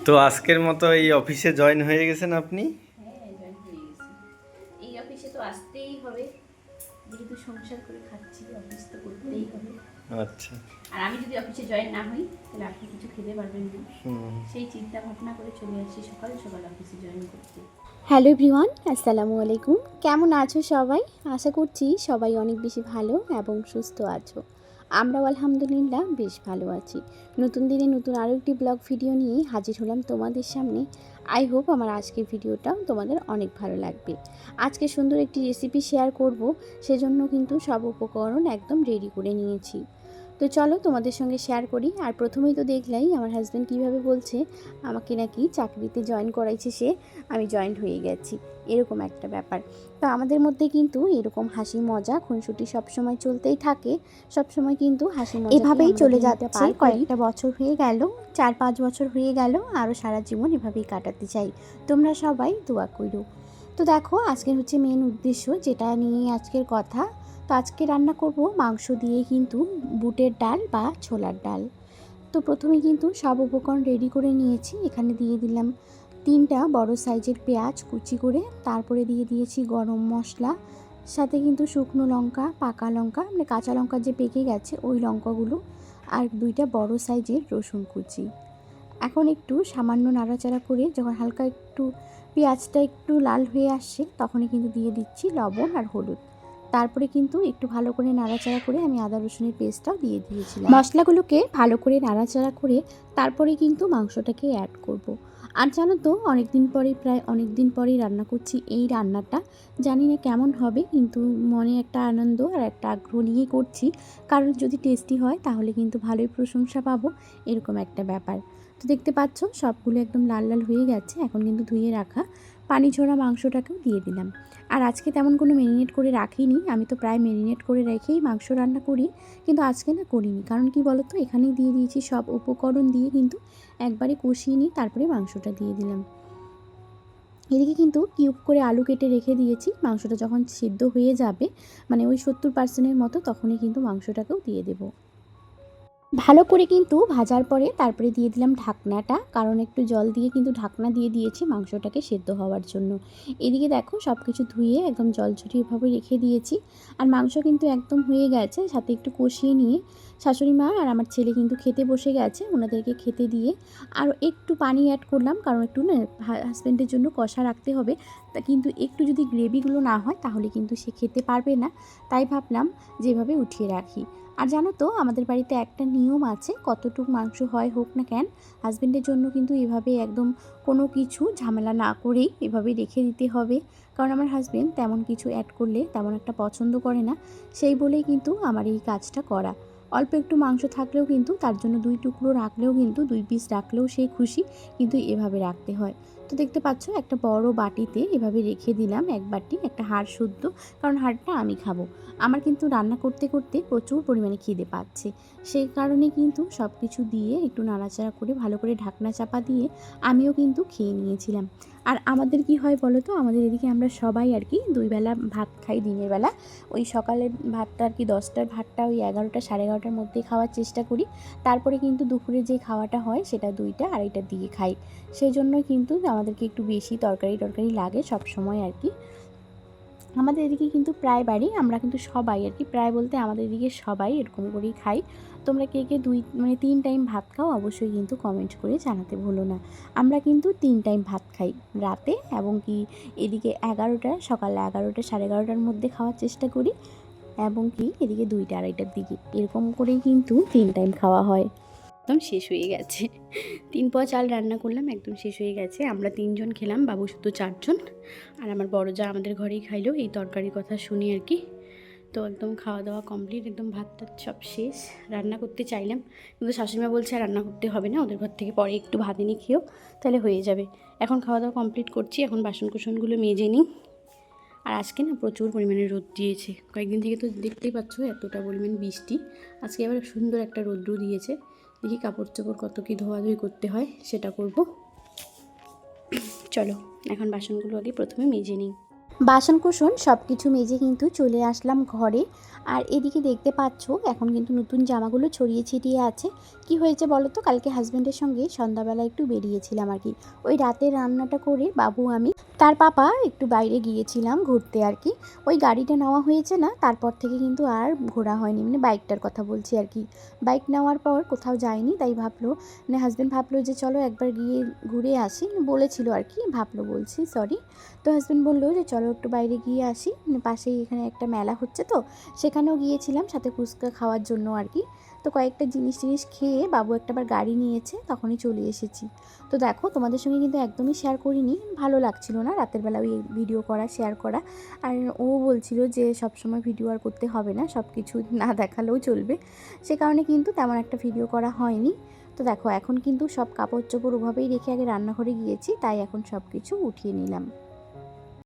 তো আজকের মতো এই অফিসে জয়েন হয়ে গেছেন আপনি? হ্যাঁ, জয়েন হয়ে গেছি। এই অফিসে তো আসতেই হবে, যেহেতু সংসার করে খাচ্ছি, অফিস তো করতেই হবে। আচ্ছা। আর আমি যদি অফিসে জয়েন না হই তাহলে আপনি কিছু খেতে পারবেন না। হুম। সেই চিন্তা ভাবনা করে চলে আসছি সকাল সকাল অফিসে জয়েন করতে। হ্যালো এভরিওয়ান, আসসালামু আলাইকুম। কেমন আছো সবাই? আশা করছি সবাই অনেক বেশি ভালো এবং সুস্থ আছো। আমরাও আলহামদুলিল্লাহ বেশ ভালো আছি। নতুন দিনে নতুন আরও একটি ব্লগ ভিডিও নিয়ে হাজির হলাম তোমাদের সামনে। আই হোপ আমার আজকের ভিডিওটাও তোমাদের অনেক ভালো লাগবে। আজকে সুন্দর একটি রেসিপি শেয়ার করব, সেজন্য কিন্তু সব উপকরণ একদম রেডি করে নিয়েছি। তো চলো তোমাদের সঙ্গে শেয়ার করি। আর প্রথমেই তো দেখলাই আমার হাজব্যান্ড কীভাবে বলছে আমাকে নাকি চাকরিতে জয়েন করাইছে সে, আমি জয়েন্ট হয়ে গেছি, এরকম একটা ব্যাপার। তো আমাদের মধ্যে কিন্তু এরকম হাসি মজা খুনসুটি সবসময় চলতেই থাকে, সবসময় কিন্তু হাসি মজা এভাবেই চলে যাচ্ছে। কয়েকটা বছর হয়ে গেল, 4-5 বছর হয়ে গেল, আরও সারা জীবন এভাবেই কাটাতে চাই। তোমরা সবাই দোয়া করো। তো দেখো আজকের হচ্ছে মেন উদ্দেশ্য, যেটা নিয়ে আজকের কথা। তো আজকে রান্না করব মাংস দিয়ে কিন্তু বুটের ডাল বা ছোলার ডাল। তো প্রথমে কিন্তু সব উপকরণ রেডি করে নিয়েছি। এখানে দিয়ে দিলাম 3টা বড় সাইজের পেঁয়াজ কুচি করে, তারপরে দিয়ে দিয়েছি গরম মশলা, সাথে কিন্তু শুকনো লঙ্কা, পাকা লঙ্কা, মানে কাঁচা লঙ্কা যে পেকে গেছে ওই লঙ্কাগুলো, আর 2টা বড় সাইজের রসুন কুচি। এখন একটু সামান্য নাড়াচাড়া করে যখন হালকা একটু পেঁয়াজটা একটু লাল হয়ে আসছে, তখনই কিন্তু দিয়ে দিচ্ছি লবণ আর হলুদ। তারপরে কিন্তু একটু ভালো করে নাড়াচাড়া করে আমি আদা রসুনের পেস্টটাও দিয়ে দিয়েছিলাম। মশলাগুলোকে ভালো করে নাড়াচাড়া করে তারপরে কিন্তু মাংসটাকে অ্যাড করব। আর জানো তো প্রায় অনেক দিন পরেই রান্না করছি এই রান্নাটা। জানি না কেমন হবে, কিন্তু মনে একটা আনন্দ আর একটা আগ্রহ নিয়েই করছি, কারণ যদি টেস্টি হয় তাহলে কিন্তু ভালোই প্রশংসা পাবো, এরকম একটা ব্যাপার। তো দেখতে পাচ্ছ সবগুলো একদম লাল লাল হয়ে গেছে। এখন কিন্তু ধুয়ে রাখা পানি ঝরা মাংসটাকেও দিয়ে দিলাম। আর আজকে তেমন কোনো ম্যারিনেট করে রাখিনি, আমি তো প্রায় ম্যারিনেট করে রেখেই মাংস রান্না করি, কিন্তু আজকে না করিনি। কারণ কি বলো তো, এখানেই দিয়ে দিয়েছি সব উপকরণ দিয়ে কিন্তু একবারে কষিয়ে নিই, তারপরে মাংসটা দিয়ে দিলাম। এদিকে কিন্তু কিউব করে আলু কেটে রেখে দিয়েছি। মাংসটা যখন সিদ্ধ হয়ে যাবে, মানে ওই 70%-এর মতো, তখনই কিন্তু মাংসটাকেও দিয়ে দেবো। ভালো করে কিন্তু ভাজার পরে তারপরে দিয়ে দিলাম ঢাকনাটা, কারণ একটু জল দিয়ে কিন্তু ঢাকনা দিয়ে দিয়েছি মাংসটাকে সেদ্ধ হওয়ার জন্য। এদিকে দেখো সব কিছু ধুয়ে একদম জল ছড়িয়েভাবে রেখে দিয়েছি। আর মাংস কিন্তু একদম হয়ে গেছে, সাথে একটু কষিয়ে নিয়ে শাশুড়ি মা আর আমার ছেলে কিন্তু খেতে বসে গেছে। ওনাদেরকে খেতে দিয়ে আর একটু পানি অ্যাড করলাম, কারণ একটু না হাজব্যান্ডের জন্য কষা রাখতে হবে। তা কিন্তু একটু যদি গ্রেভিগুলো না হয় তাহলে কিন্তু সে খেতে পারবে না, তাই ভাবলাম যেভাবে উঠিয়ে রাখি। আর জানো তো আমাদের বাড়িতে একটা নিয়ম আছে, কতটুকু মাংস হয় হোক না কেন, হাজবেন্ডের জন্য কিন্তু এভাবে একদম কোনো কিছু ঝামেলা না করেই এভাবে রেখে দিতে হবে। কারণ আমার হাজবেন্ড তেমন কিছু অ্যাড করলে তেমন একটা পছন্দ করে না, সেই বলেই কিন্তু আমার এই কাজটা করা। অল্প একটু মাংস থাকলেও কিন্তু তার জন্য 2 টুকরো রাখলেও কিন্তু 2 পিস রাখলেও সে খুশি, কিন্তু এভাবে রাখতে হয়। তো দেখতে পাচ্ছ একটা বড় বাটিতে এভাবে রেখে দিলাম, এক বাটি, একটা হাড় শুদ্ধ, কারণ হাড়টা আমি খাবো। আমার কিন্তু রান্না করতে করতে প্রচুর পরিমাণে খিদে পাচ্ছে, সেই কারণে কিন্তু সব কিছু দিয়ে একটু নাড়াচাড়া করে ভালো করে ঢাকনা চাপা দিয়ে আমিও কিন্তু খেয়ে নিয়েছিলাম। আর আমাদের কি হয় বলো তো, আমাদের এদিকে আমরা সবাই আর কি 2 বেলা ভাত খাই দিনের বেলা। ওই সকালের ভাতটা আর কি 10টার ভাতটা ওই 11টা 11:30টার মধ্যে খাওয়ার চেষ্টা করি। তারপরে কিন্তু দুপুরে যে খাওয়াটা হয় সেটা 2টা 2:30টার দিকে খাই। সেই জন্যই কিন্তু আমাদেরকে একটু বেশি তরকারি লাগে সব সময় আর কি। আমাদের এদিকে কিন্তু প্রায় বাড়ি আমরা কিন্তু সবাই আর কি, প্রায় বলতে আমাদের এদিকে সবাই এরকম করেই খাই। তোমরা কে কে 3 টাইম ভাত খাও অবশ্যই কিন্তু কমেন্ট করে জানাতে ভুলো না। আমরা কিন্তু 3 টাইম ভাত খাই রাতে, এবং কি এদিকে 11টা, সকালে 11টা 11:30টার মধ্যে খাওয়ার চেষ্টা করি, এবং কি এদিকে 2টা 2:30টার দিকে, এরকম করেই কিন্তু 3 টাইম খাওয়া হয়। একদম শেষ হয়ে গেছে, 3 পোয়া চাল রান্না করলাম, একদম শেষ হয়ে গেছে। আমরা 3 জন খেলাম, বাবু শুধু 4 জন। আর আমার বড় যা আমাদের ঘরেই খাইলো এই তরকারির কথা শুনি আর কি। তো একদম খাওয়া দাওয়া কমপ্লিট, একদম ভাত টাত সব শেষ। রান্না করতে চাইলাম, কিন্তু শাশুড়িমা বলছে আর রান্না করতে হবে না, ওদের ঘর থেকে পরে একটু ভাত এনে খেয়েও, তাহলে হয়ে যাবে। এখন খাওয়া দাওয়া কমপ্লিট করছি, এখন বাসন কুসনগুলো মেজে নিই। আর আজকে না প্রচুর পরিমাণে রোদ দিয়েছে, কয়েকদিন থেকে তো দেখতেই পাচ্ছ এতটা পরিমাণ বৃষ্টি। আজকে আবার সুন্দর একটা রোদ্রু দিয়েছে। দেখি কাপড় চোপড় কত কী ধোয়াধুয়ি করতে হয় সেটা করব। চলো এখন বাসনগুলো আগে প্রথমে মেজে নিই। বাসনকোসন সব কিছু মেজে কিন্তু চলে আসলাম ঘরে। আর এদিকে দেখতে পাচ্ছ এখন কিন্তু নতুন জামাগুলো ছড়িয়ে ছিটিয়ে আছে। কি হয়েছে বলো তো, কালকে হাজব্যান্ডের সঙ্গে সন্ধ্যাবেলা একটু বেরিয়েছিলাম আর কি, ওই রাতে রান্নাটা করে বাবু আমি তার পাপা একটু বাইরে গিয়েছিলাম ঘুরতে আর কি। ওই গাড়িটা নেওয়া হয়েছে না, তারপর থেকে কিন্তু আর ঘোরা হয়নি, মানে বাইকটার কথা বলছি আর কি। বাইক নেওয়ার পর কোথাও যাইনি, তাই ভাবলো মানে হাজব্যান্ড ভাবলো যে চলো একবার গিয়ে ঘুরে আসি, বলেছিল আর কি, ভাবলো বলছি সরি। তো হাজব্যান্ড বললো যে চলো একটু বাইরে গিয়ে আসি, মানে পাশেই এখানে একটা মেলা হচ্ছে তো সেখানেও গিয়েছিলাম সাথে ফুচকা খাওয়ার জন্য আর কি। তো কয়েকটা জিনিস খেয়ে বাবু একটাবার গাড়ি নিয়েছে, তখনই চলে এসেছি। তো দেখো তোমাদের সঙ্গে কিন্তু একদমই শেয়ার করিনি, ভালো লাগছিল না রাতের বেলা ওই ভিডিও করা শেয়ার করা। আর ও বলছিল যে সবসময় ভিডিও আর করতে হবে না, সব কিছু না দেখালেও চলবে, সে কারণে কিন্তু তেমন একটা ভিডিও করা হয়নি। তো দেখো এখন কিন্তু সব কাপড় চোপড় ওভাবেই রেখে আগে রান্নাঘরে গিয়েছি, তাই এখন সব কিছু উঠিয়ে নিলাম।